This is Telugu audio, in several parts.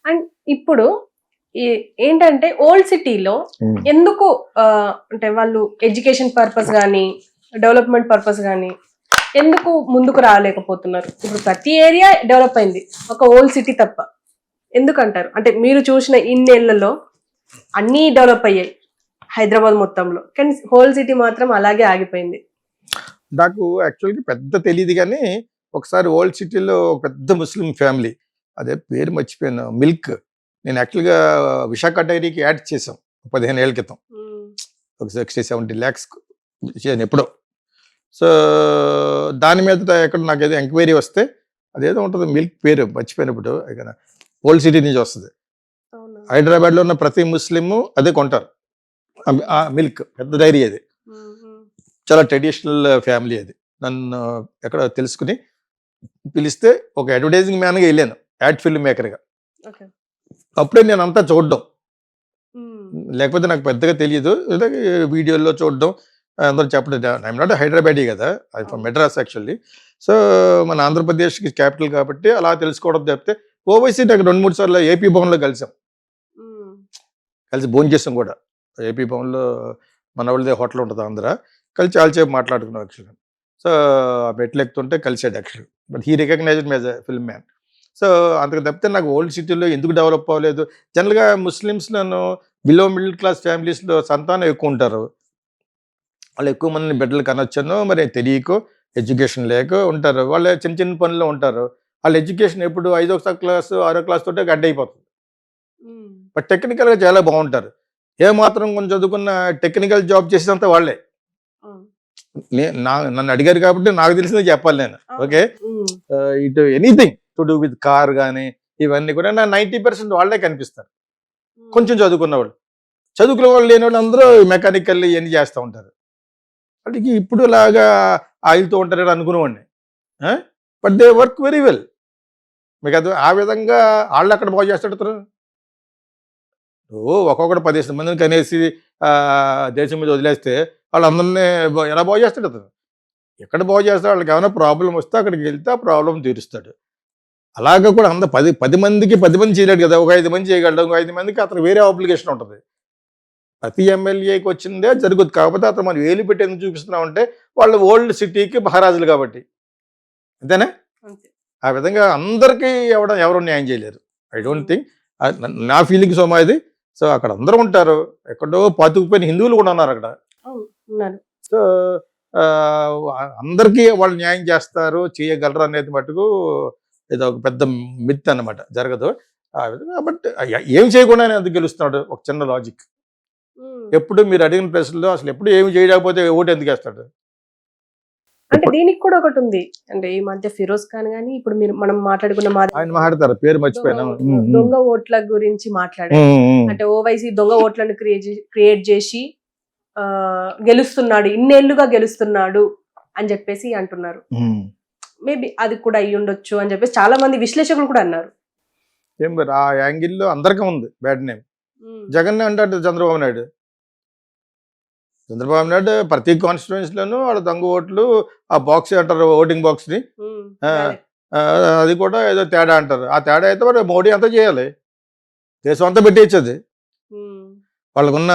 అండ్ ఇప్పుడు ఏంటంటే ఓల్డ్ సిటీలో ఎందుకు అంటే వాళ్ళు ఎడ్యుకేషన్ పర్పస్ కానీ డెవలప్మెంట్ పర్పస్ కానీ ఎందుకు ముందుకు రాలేకపోతున్నారు? ఇప్పుడు ప్రతి ఏరియా డెవలప్ అయింది, ఒక ఓల్డ్ సిటీ తప్ప. ఎందుకంటారు? అంటే మీరు చూసిన ఇన్నేళ్లలో అన్నీ డెవలప్ అయ్యాయి హైదరాబాద్ మొత్తంలో, కానీ హోల్ సిటీ మాత్రం అలాగే ఆగిపోయింది. నాకు యాక్చువల్గా పెద్ద తెలియదు కానీ ఒకసారి ఓల్డ్ సిటీలో పెద్ద ముస్లిం ఫ్యామిలీ, అదే పేరు మర్చిపోయాను, మిల్క్. నేను యాక్చువల్గా విశాఖ డైరీకి యాడ్ చేసాం 15 ఏళ్ళ క్రితం, ఒక 60-70 lakhs ఎప్పుడో. సో దాని మీద ఎక్కడ నాకు ఏదో ఎంక్వైరీ వస్తే అదేదో ఉంటుంది, మిల్క్ పేరు మర్చిపోయినప్పుడు, ఓల్డ్ సిటీ నుంచి వస్తుంది. హైదరాబాద్లో ఉన్న ప్రతి ముస్లిము అదే కొంటారు ఆ మిల్క్. పెద్ద డైరీ అది, చాలా ట్రెడిషనల్ ఫ్యామిలీ అది. నన్ను ఎక్కడ తెలుసుకుని పిలిస్తే ఒక అడ్వర్టైజింగ్ మ్యాన్గా వెళ్ళాను, యాడ్ ఫిల్మ్ మేకర్గా. అప్పుడే నేను అంతా చూడడం, లేకపోతే నాకు పెద్దగా తెలియదు, వీడియోల్లో చూడడం, అందరూ చెప్పడం. ఐఎమ్ నాట్ హైదరాబాదీ కదా, I from Madras actually. So మన ఆంధ్రప్రదేశ్కి క్యాపిటల్ కాబట్టి అలా తెలుసుకోవడం చెప్తే ఓవైసీ నాకు 2-3 సార్లు ఏపీ భవన్లో కలిసి భోజనం చేసాం కూడా. ఏపీ భవన్లో మన వాళ్ళదే హోటల్ ఉంటుంది ఆంధ్ర, కలిసి చాలాసేపు మాట్లాడుకున్నాం యాక్చువల్గా. సో మెట్లు ఎక్కుతుంటే కలిసాడు actually, but he recognised me as a film man. So అంతకు తప్పితే నాకు ఓల్డ్ సిటీలో ఎందుకు డెవలప్ అవ్వలేదు, జనరల్గా ముస్లిమ్స్లను బిలో మిడిల్ క్లాస్ ఫ్యామిలీస్లో సంతానం ఎక్కువ ఉంటారు, వాళ్ళు ఎక్కువ మందిని బిడ్డలు కనొచ్చనో మరి తెలియకో ఎడ్యుకేషన్ లేక ఉంటారు. వాళ్ళు చిన్న చిన్న పనుల్లో ఉంటారు. వాళ్ళ ఎడ్యుకేషన్ ఎప్పుడు 5వ క్లాసు 6వ క్లాస్ తోటే గడ్డ అయిపోతుంది. బట్ టెక్నికల్గా చాలా బాగుంటారు. ఏమాత్రం కొంచెం చదువుకున్న టెక్నికల్ జాబ్ చేసేంత వాళ్ళే. నన్ను అడిగారు కాబట్టి నాకు తెలిసిందే చెప్పాలి నేను. ఓకే, ఇటు anything to do with car కానీ ఇవన్నీ కూడా నా 90% వాళ్ళే కనిపిస్తారు. కొంచెం చదువుకున్న వాళ్ళు, చదువుకున్న వాళ్ళు లేని వాళ్ళు అందరూ మెకానికల్ ఇవన్నీ చేస్తూ ఉంటారు. వాళ్ళకి ఇప్పుడు లాగా ఆయిల్తో ఉంటారని అనుకునేవాడిని, but they work very well. మీకు అది ఆ విధంగా వాళ్ళు అక్కడ బాగు చేస్తాడు. ఒక్కొక్కటి 15 మందిని కనేసి దేశం మీద వదిలేస్తే వాళ్ళందరినీ ఎలా బాగు చేస్తాడు అతను? ఎక్కడ బాగు చేస్తాడు? వాళ్ళకి ఏమైనా ప్రాబ్లం వస్తే అక్కడికి వెళ్తే ఆ ప్రాబ్లం తీరుస్తాడు. అలాగే కూడా 10 మందికి 10 మంది చేయలేడు కదా, ఒక 5 మంది చేయగలడు, ఒక 5 మందికి అతను వేరే అప్లికేషన్ ఉంటుంది. ప్రతి ఎమ్మెల్యేకి వచ్చిందే జరుగుతుంది. కాకపోతే అతను మనం వేలు పెట్టి ఎందుకు చూపిస్తున్నామంటే వాళ్ళు ఓల్డ్ సిటీకి మహారాజులు కాబట్టి, అంతేనా? ఆ విధంగా అందరికీ ఎవరు న్యాయం చేయలేరు. ఐ డోంట్ థింక్, నా ఫీలింగ్ సోమా ఇది. సో అక్కడ అందరూ ఉంటారు, ఎక్కడో పాతుకుపోయిన హిందువులు కూడా ఉన్నారు అక్కడ. సో అందరికీ వాళ్ళు న్యాయం చేస్తారు, చేయగలరు అనేది మటుకు ఇది ఒక పెద్ద మిత్ అన్నమాట, జరగదు ఆ విధంగా. బట్ ఏం చేయకుండా ఎందుకు గెలుస్తున్నాడు? ఒక చిన్న లాజిక్. ఎప్పుడు మీరు అడిగిన ప్రశ్నలో అసలు ఎప్పుడు ఏమి చేయకపోతే ఓటు ఎందుకు వేస్తాడు? అంటే దీనికి కూడా ఒకటి ఉంది. అంటే ఈ మధ్య ఫిరోజ్ ఖాన్ గానీ, ఇప్పుడు మనం మాట్లాడుకున్న ఆయన మాట్లాడతారు, పేరు మర్చిపోయినా, దొంగ ఓట్ల గురించి మాట్లాడారు. అంటే ఓవైసీ దొంగ ఓట్లను క్రియేట్ చేసి గెలుస్తున్నాడు, ఇన్నేళ్లుగా గెలుస్తున్నాడు అని చెప్పేసి అంటున్నారు. మేబీ అది కూడా అయ్యి ఉండొచ్చు అని చెప్పేసి చాలా మంది విశ్లేషకులు కూడా అన్నారు. ఏం మరి ఆ యాంగిల్లో అందరికీ ఉంది బ్యాడ్ నేమ్. జగన్ అంటాడు చంద్రబాబు నాయుడు ప్రతి కాన్స్టిట్యుయెన్సీలోనూ వాళ్ళ దొంగ ఓట్లు, ఆ బాక్స్ అంటారు ఓటింగ్ బాక్స్ ని, అది కూడా ఏదో తేడా అంటారు. ఆ తేడా అయితే మరి మోడీ అంతా చేయాలి, దేశం అంతా పెట్టేయచ్చు వాళ్ళకున్న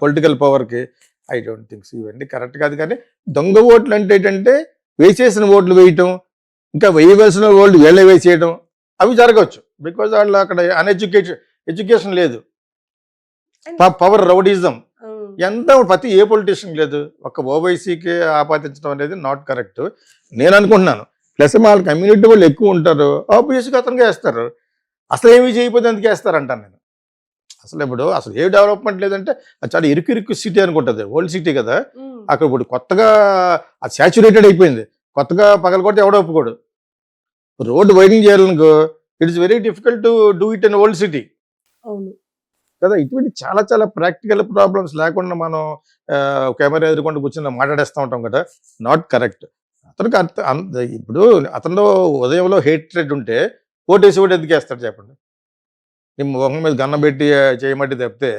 పొలిటికల్ పవర్కి. ఐ డోంట్ థింక్స్ ఇవన్నీ కరెక్ట్ కాదు. కానీ దొంగ ఓట్లు అంటే ఏంటంటే వేసేసిన ఓట్లు వేయటం, ఇంకా వేయవలసిన ఓట్లు వేళ్ళ వేసేయడం, అవి జరగవచ్చు. బికాజ్ వాళ్ళు అక్కడ ఎడ్యుకేషన్ లేదు, పవర్ రౌడీజం ఎంత ప్రతి ఏ పొలిటీషియన్ లేదు. ఒక ఓవైసీకి ఆపాదించడం అనేది నాట్ కరెక్ట్ నేను అనుకుంటున్నాను. ప్లస్ వాళ్ళ కమ్యూనిటీ వాళ్ళు ఎక్కువ ఉంటారు, ఆబ్వియస్గా అతనికి వేస్తారు. అసలు ఏమి చేయకపోతే ఎందుకు వేస్తారంటాను నేను. అసలు ఇప్పుడు అసలు ఏ డెవలప్మెంట్ లేదంటే అది చాలా ఇరుకు సిటీ అనుకుంటుంది, ఓల్డ్ సిటీ కదా. అక్కడ ఇప్పుడు కొత్తగా అది సాచురేటెడ్ అయిపోయింది, కొత్తగా పగలకొట్టి ఎవడో ఒప్పుకోడు. రోడ్డు వైడింగ్ చేయాలనుకో it is very difficult to do it in old city కదా. ఇటువంటి చాలా చాలా ప్రాక్టికల్ ప్రాబ్లమ్స్ లేకుండా మనం కెమెరా ఎదుర్కొంటూ కూర్చొని మాట్లాడేస్తూ ఉంటాం కదా, నాట్ కరెక్ట్. అతనికి ఇప్పుడు అతనిలో ఉదయంలో హేట్రెడ్ ఉంటే ఓటేసి ఓటు ఎందుకు వేస్తాడు చెప్పండి? నీ మొహం మీద గన్నం పెట్టి చేయమంటే తప్పితే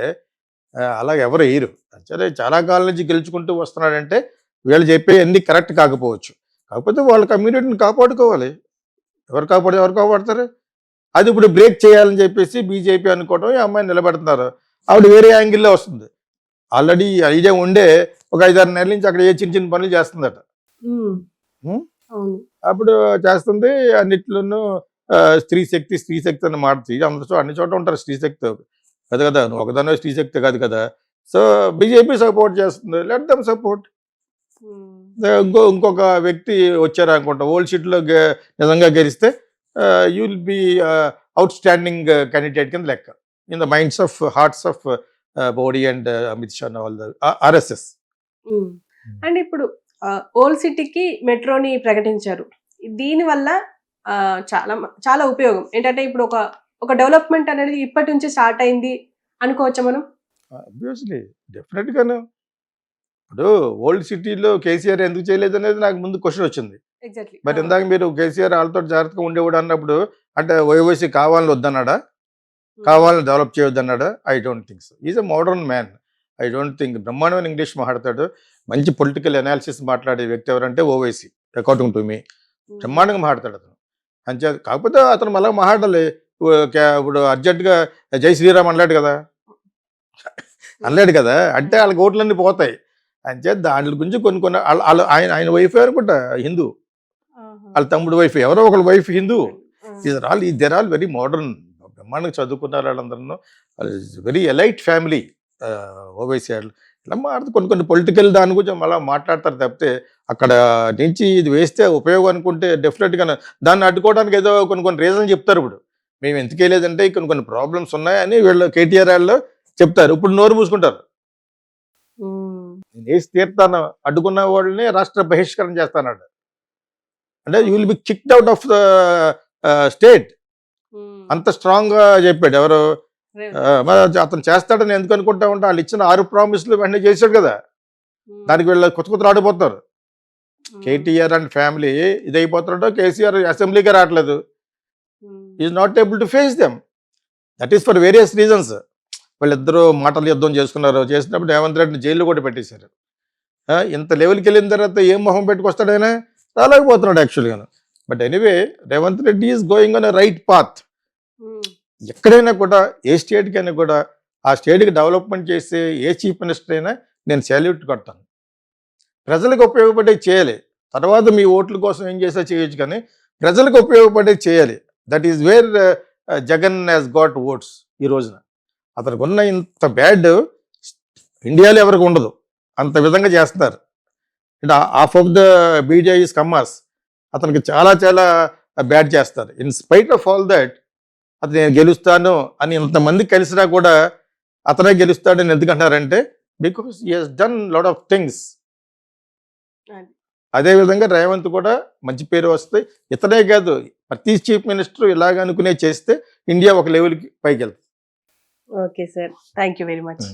అలాగే ఎవరు వేయరు. సరే చాలా కాలం నుంచి గెలుచుకుంటూ వస్తున్నాడంటే వీళ్ళు చెప్పే అన్ని కరెక్ట్ కాకపోవచ్చు, కాకపోతే వాళ్ళ కమ్యూనిటీని కాపాడుకోవాలి. ఎవరు కాపాడతారు? అది ఇప్పుడు బ్రేక్ చేయాలని చెప్పేసి బీజేపీ అనుకోవడం ఈ అమ్మాయిని నిలబెడుతున్నారు. ఆవిడ వేరే యాంగిల్లో వస్తుంది. ఆల్రెడీ ఐడియా ఉండే ఒక 5-6 నెలల నుంచి అక్కడ ఏ చిన్న చిన్న పనులు చేస్తుందట. ఉం? అవును. అప్పుడు చేస్తుంది అన్నిట్లోనూ స్త్రీ శక్తి అని మాడుతుంది. అన్ని చోట ఉంటారు స్త్రీ శక్తి కదా కదా, నువ్వు ఒకదానో స్త్రీ శక్తి కాదు కదా. సో బీజేపీ సపోర్ట్ చేస్తుంది, లెట్ దమ్ సపోర్ట్. ఇంకొక వ్యక్తి వచ్చారు అనుకుంటా, ఓల్డ్ సీట్లో నిజంగా గెలిస్తే you will be out standing candidate కింద లెక్క in the minds of hearts of Modi and Amit Shah all the RSS. And ఇప్పుడు ఓల్డ్ సిటీకి మెట్రోని ప్రకటించారు. దీనివల్ల చాలా చాలా ఉపయోగం ఏంటంటే ఇప్పుడు ఒక డెవలప్మెంట్ అనేది ఇప్పటి నుంచి స్టార్ట్ అయింది అనుకోవచ్చా మనం? అబ్వియస్లీ, డెఫినెట్గాను. ఇప్పుడు ఓల్డ్ సిటీలో కేసీఆర్ ఎందుకు చేయలేదు అనేది నాకు ముందు క్వశ్చన్ వచ్చింది. ఎగ్జాక్ట్లీ. మరి ఇందాక మీరు కేసీఆర్ వాళ్ళతో జాగ్రత్తగా ఉండేవాడు అన్నప్పుడు అంటే ఓవైసీ కావాలని వద్దన్నాడా, కావాలని డెవలప్ చేయొద్దన్నాడా? I don't think so. Is a modern man. I don't think బ్రహ్మాండమైన ఇంగ్లీష్ మాట్లాడతాడు, మంచి పొలిటికల్ అనాలిసిస్ మాట్లాడే వ్యక్తి ఎవరంటే ఓవైసీ, అకార్డింగ్ టు మీ. బ్రహ్మాండంగా మాట్లాడతాడు అతను. అంతే, కాకపోతే అతను మళ్ళీ మాట్లాడాలి. ఇప్పుడు అర్జెంటుగా జై శ్రీరామ్ అనలేడు కదా, అనలేడు కదా, అంటే వాళ్ళకి ఓట్లన్నీ పోతాయి. అంతే దాంట్లో గురించి కొన్ని ఆయన వైఫ్ అనుకుంటా హిందూ, వాళ్ళ తమ్ముడు వైఫ్ ఎవరో ఒకళ్ళ wife Hindu. They're all very modern, బ్రహ్మాండంగా చదువుకున్నారు వాళ్ళందరూ. వెరీ ఎలైట్ ఫ్యామిలీ ఓవైసీ వాళ్ళు. ఇలా మాట్లాడుతూ కొన్ని పొలిటికల్ దాని గురించి మళ్ళీ మాట్లాడతారు తప్పితే అక్కడ నుంచి ఇది వేస్తే ఉపయోగం అనుకుంటే డెఫినెట్గా దాన్ని అడ్డుకోవడానికి ఏదో కొన్ని రీజన్ చెప్తారు. ఇప్పుడు మేము ఎందుకు వేయలేదంటే కొన్ని ప్రాబ్లమ్స్ ఉన్నాయని వీళ్ళు కేటీఆర్ వాళ్ళు చెప్తారు. ఇప్పుడు నోరు మూసుకుంటారు. నేను వేసి తీరుతాను, అడ్డుకున్న వాళ్ళని రాష్ట్ర బహిష్కరణ చేస్తానన్నాడు. అంటే you will be kicked out of the state. అంత స్ట్రాంగ్ గా చెప్పాడు. ఎవరు అతను చేస్తాడని ఎందుకు అనుకుంటా ఉంటా, వాళ్ళు ఇచ్చిన 6 ప్రామిస్లు వెంటనే చేశాడు కదా, దానికి వీళ్ళు కొత్త ఆడిపోతున్నారు. కేటీఆర్ అండ్ ఫ్యామిలీ ఇదైపోతున్నాడో, కేసీఆర్ అసెంబ్లీకి రావట్లేదు, is not able to face them. That is for various reasons. వాళ్ళిద్దరూ మాటలు యుద్ధం చేసుకున్నారు. చేసినప్పుడు రేవంత్ రెడ్డిని జైల్లో కూడా పెట్టేశారు. ఇంత లెవెల్కి వెళ్ళిన తర్వాత ఏం మొహం పెట్టుకొస్తాడైనా రాలేకపోతున్నాడు యాక్చువల్గా. But anyway Revanth Reddy is going on a right path. ఎక్కడైనా కూడా ఏ స్టేట్కైనా కూడా ఆ స్టేట్కి డెవలప్మెంట్ చేసే ఏ చీఫ్ మినిస్టర్ అయినా నేను సాల్యూట్ కొడతాను. ప్రజలకు ఉపయోగపడే చేయాలి, తర్వాత మీ ఓట్ల కోసం ఏం చేసా చేయొచ్చు, కానీ ప్రజలకు ఉపయోగపడే చేయాలి. That is where Jagan has got votes. ఈ రోజున అతనికి ఉన్న ఇంత బ్యాడ్ ఇండియాలో ఎవరికి ఉండదు, అంత విధంగా చేస్తున్నారు. అంటే half of the BJP is Kammas, అతనికి చాలా చాలా బ్యాడ్ చేస్తారు. In spite of all that అతను నేను గెలుస్తాను అని ఇంతమంది కలిసినా కూడా అతనే గెలుస్తాడని ఎందుకంటారంటే because he has done lot of things. అదేవిధంగా రేవంత్ కూడా మంచి పేరు వస్తాయి. ఇతనే కాదు, ప్రతి చీఫ్ మినిస్టర్ ఇలాగ అనుకునే చేస్తే ఇండియా ఒక లెవెల్కి పైకి వెళ్తుంది. Okay sir, thank you very much.